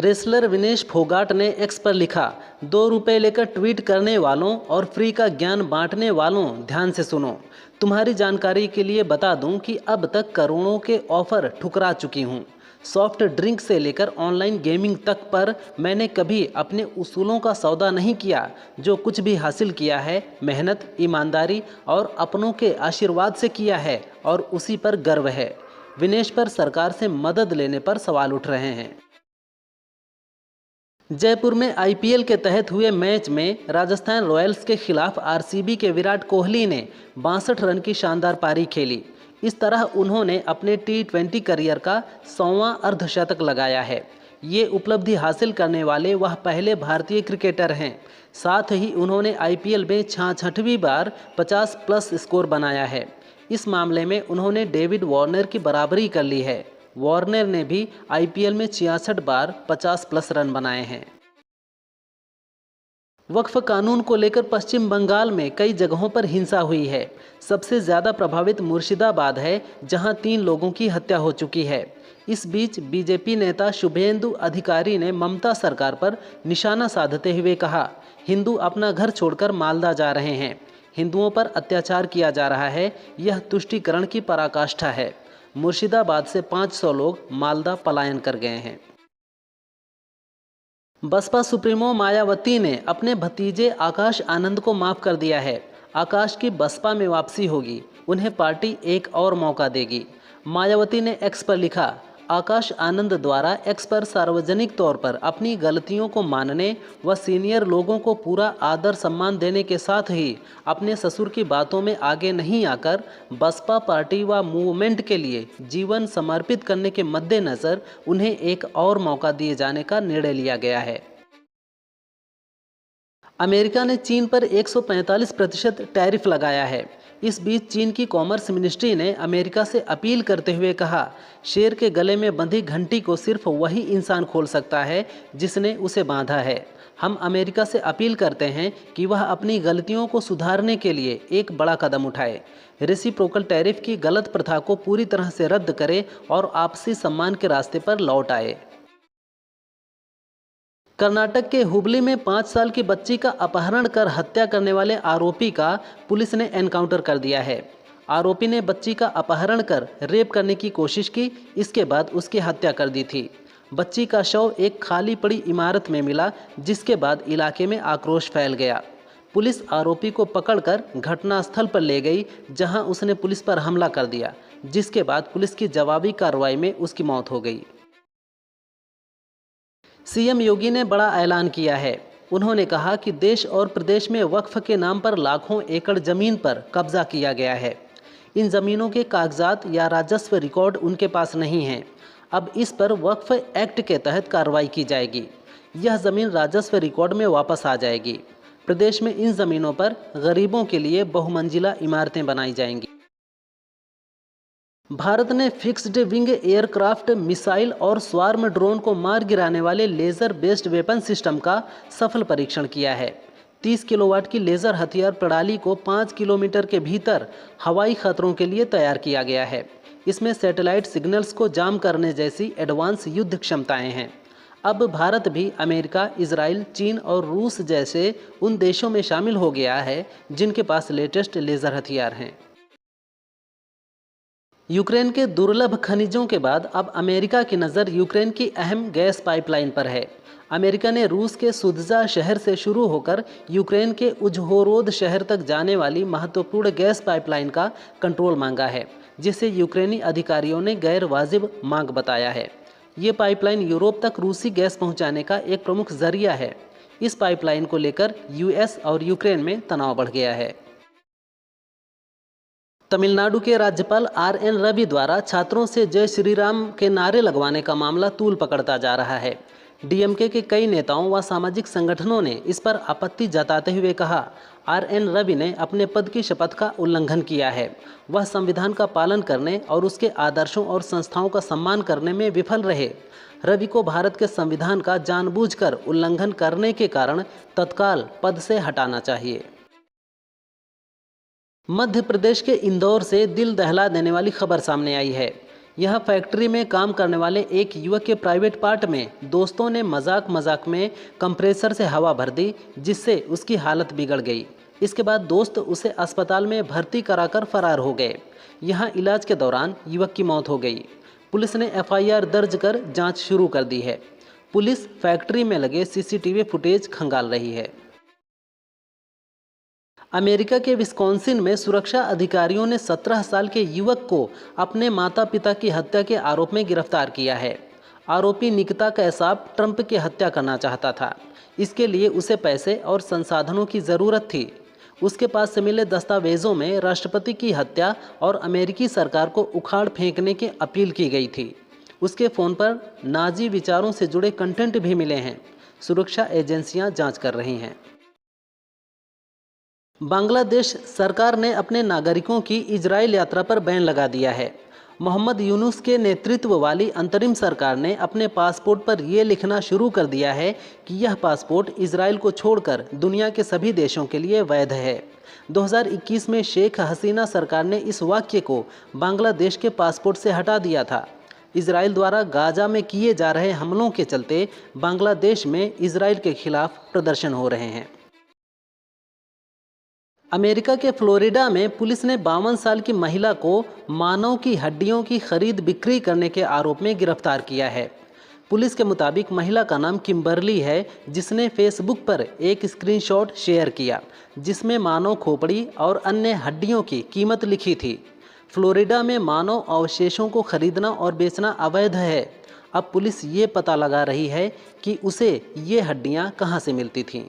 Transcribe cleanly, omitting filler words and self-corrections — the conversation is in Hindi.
रेसलर विनेश फोगाट ने एक्स पर लिखा, 2 रुपये लेकर ट्वीट करने वालों और फ्री का ज्ञान बांटने वालों ध्यान से सुनो। तुम्हारी जानकारी के लिए बता दूं कि अब तक करोड़ों के ऑफर ठुकरा चुकी हूं। सॉफ्ट ड्रिंक से लेकर ऑनलाइन गेमिंग तक पर मैंने कभी अपने उसूलों का सौदा नहीं किया। जो कुछ भी हासिल किया है मेहनत, ईमानदारी और अपनों के आशीर्वाद से किया है और उसी पर गर्व है। विनेश पर सरकार से मदद लेने पर सवाल उठ रहे हैं। जयपुर में आईपीएल के तहत हुए मैच में राजस्थान रॉयल्स के खिलाफ आरसीबी के विराट कोहली ने 62 रन की शानदार पारी खेली। इस तरह उन्होंने अपने टी20 करियर का 100वां अर्धशतक लगाया है। ये उपलब्धि हासिल करने वाले वह पहले भारतीय क्रिकेटर हैं। साथ ही उन्होंने आईपीएल में 66वीं बार 50 प्लस स्कोर बनाया है। इस मामले में उन्होंने डेविड वार्नर की बराबरी कर ली है। वार्नर ने भी आईपीएल में 66 बार 50 प्लस रन बनाए हैं। वक्फ कानून को लेकर पश्चिम बंगाल में कई जगहों पर हिंसा हुई है। सबसे ज़्यादा प्रभावित मुर्शिदाबाद है, जहां 3 लोगों की हत्या हो चुकी है। इस बीच बीजेपी नेता शुभेंदु अधिकारी ने ममता सरकार पर निशाना साधते हुए कहा, हिंदू अपना घर छोड़कर मालदा जा रहे हैं। हिंदुओं पर अत्याचार किया जा रहा है। यह तुष्टीकरण की पराकाष्ठा है। मुर्शिदाबाद से 500 लोग मालदा पलायन कर गए हैं। बसपा सुप्रीमो मायावती ने अपने भतीजे आकाश आनंद को माफ कर दिया है। आकाश की बसपा में वापसी होगी। उन्हें पार्टी एक और मौका देगी। मायावती ने एक्स पर लिखा, आकाश आनंद द्वारा एक्स पर सार्वजनिक तौर पर अपनी गलतियों को मानने व सीनियर लोगों को पूरा आदर सम्मान देने के साथ ही अपने ससुर की बातों में आगे नहीं आकर बसपा पार्टी व मूवमेंट के लिए जीवन समर्पित करने के मद्देनज़र उन्हें एक और मौका दिए जाने का निर्णय लिया गया है। अमेरिका ने चीन पर 145% टैरिफ लगाया है। इस बीच चीन की कॉमर्स मिनिस्ट्री ने अमेरिका से अपील करते हुए कहा, शेर के गले में बंधी घंटी को सिर्फ वही इंसान खोल सकता है जिसने उसे बांधा है। हम अमेरिका से अपील करते हैं कि वह अपनी गलतियों को सुधारने के लिए एक बड़ा कदम उठाए, रेसिप्रोकल टैरिफ की गलत प्रथा को पूरी तरह से रद्द करे और आपसी सम्मान के रास्ते पर लौट आए। कर्नाटक के हुबली में 5 साल की बच्ची का अपहरण कर हत्या करने वाले आरोपी का पुलिस ने एनकाउंटर कर दिया है। आरोपी ने बच्ची का अपहरण कर रेप करने की कोशिश की। इसके बाद उसकी हत्या कर दी थी। बच्ची का शव एक खाली पड़ी इमारत में मिला, जिसके बाद इलाके में आक्रोश फैल गया। पुलिस आरोपी को पकड़कर घटनास्थल पर ले गई, जहां उसने पुलिस पर हमला कर दिया, जिसके बाद पुलिस की जवाबी कार्रवाई में उसकी मौत हो गई। सीएम योगी ने बड़ा ऐलान किया है। उन्होंने कहा कि देश और प्रदेश में वक्फ के नाम पर लाखों एकड़ जमीन पर कब्जा किया गया है। इन जमीनों के कागजात या राजस्व रिकॉर्ड उनके पास नहीं हैं। अब इस पर वक्फ एक्ट के तहत कार्रवाई की जाएगी। यह ज़मीन राजस्व रिकॉर्ड में वापस आ जाएगी। प्रदेश में इन ज़मीनों पर गरीबों के लिए बहुमंजिला इमारतें बनाई जाएंगी। भारत ने फिक्स्ड विंग एयरक्राफ्ट, मिसाइल और स्वार्म ड्रोन को मार गिराने वाले लेज़र बेस्ड वेपन सिस्टम का सफल परीक्षण किया है। 30 किलोवाट की लेज़र हथियार प्रणाली को 5 किलोमीटर के भीतर हवाई खतरों के लिए तैयार किया गया है। इसमें सैटेलाइट सिग्नल्स को जाम करने जैसी एडवांस युद्ध क्षमताएं हैं। अब भारत भी अमेरिका, इजराइल, चीन और रूस जैसे उन देशों में शामिल हो गया है जिनके पास लेटेस्ट लेज़र हथियार हैं। यूक्रेन के दुर्लभ खनिजों के बाद अब अमेरिका की नज़र यूक्रेन की अहम गैस पाइपलाइन पर है। अमेरिका ने रूस के सुदजा शहर से शुरू होकर यूक्रेन के उज़होरोद शहर तक जाने वाली महत्वपूर्ण गैस पाइपलाइन का कंट्रोल मांगा है, जिसे यूक्रेनी अधिकारियों ने गैर वाजिब मांग बताया है। ये पाइपलाइन यूरोप तक रूसी गैस पहुंचाने का एक प्रमुख जरिया है। इस पाइपलाइन को लेकर यूएस और यूक्रेन में तनाव बढ़ गया है। तमिलनाडु के राज्यपाल आर.एन. रवि द्वारा छात्रों से जय श्री राम के नारे लगवाने का मामला तूल पकड़ता जा रहा है। डीएमके के कई नेताओं व सामाजिक संगठनों ने इस पर आपत्ति जताते हुए कहा, आर.एन. रवि ने अपने पद की शपथ का उल्लंघन किया है। वह संविधान का पालन करने और उसके आदर्शों और संस्थाओं का सम्मान करने में विफल रहे। रवि को भारत के संविधान का जानबूझकर उल्लंघन करने के कारण तत्काल पद से हटाना चाहिए। मध्य प्रदेश के इंदौर से दिल दहला देने वाली खबर सामने आई है। यह फैक्ट्री में काम करने वाले एक युवक के प्राइवेट पार्ट में दोस्तों ने मजाक मजाक में कंप्रेसर से हवा भर दी, जिससे उसकी हालत बिगड़ गई। इसके बाद दोस्त उसे अस्पताल में भर्ती कराकर फरार हो गए। यहाँ इलाज के दौरान युवक की मौत हो गई। पुलिस ने एफआईआर दर्ज कर जांच शुरू कर दी है। पुलिस फैक्ट्री में लगे सीसीटीवी फुटेज खंगाल रही है। अमेरिका के विस्कॉन्सिन में सुरक्षा अधिकारियों ने 17 साल के युवक को अपने माता पिता की हत्या के आरोप में गिरफ्तार किया है। आरोपी निकिता कैसाब ट्रंप की हत्या करना चाहता था। इसके लिए उसे पैसे और संसाधनों की ज़रूरत थी। उसके पास से मिले दस्तावेजों में राष्ट्रपति की हत्या और अमेरिकी सरकार को उखाड़ फेंकने की अपील की गई थी। उसके फ़ोन पर नाजी विचारों से जुड़े कंटेंट भी मिले हैं। सुरक्षा एजेंसियां जांच कर रही हैं। बांग्लादेश सरकार ने अपने नागरिकों की इजराइल यात्रा पर बैन लगा दिया है। मोहम्मद यूनुस के नेतृत्व वाली अंतरिम सरकार ने अपने पासपोर्ट पर यह लिखना शुरू कर दिया है कि यह पासपोर्ट इजराइल को छोड़कर दुनिया के सभी देशों के लिए वैध है। 2021 में शेख हसीना सरकार ने इस वाक्य को बांग्लादेश के पासपोर्ट से हटा दिया था। इजराइल द्वारा गाजा में किए जा रहे हमलों के चलते बांग्लादेश में इजराइल के खिलाफ प्रदर्शन हो रहे हैं। अमेरिका के फ्लोरिडा में पुलिस ने 52 साल की महिला को मानव की हड्डियों की खरीद बिक्री करने के आरोप में गिरफ्तार किया है। पुलिस के मुताबिक महिला का नाम किम्बरली है, जिसने फेसबुक पर एक स्क्रीनशॉट शेयर किया जिसमें मानव खोपड़ी और अन्य हड्डियों की कीमत लिखी थी। फ्लोरिडा में मानव अवशेषों को खरीदना और बेचना अवैध है। अब पुलिस ये पता लगा रही है कि उसे ये हड्डियाँ कहाँ से मिलती थीं।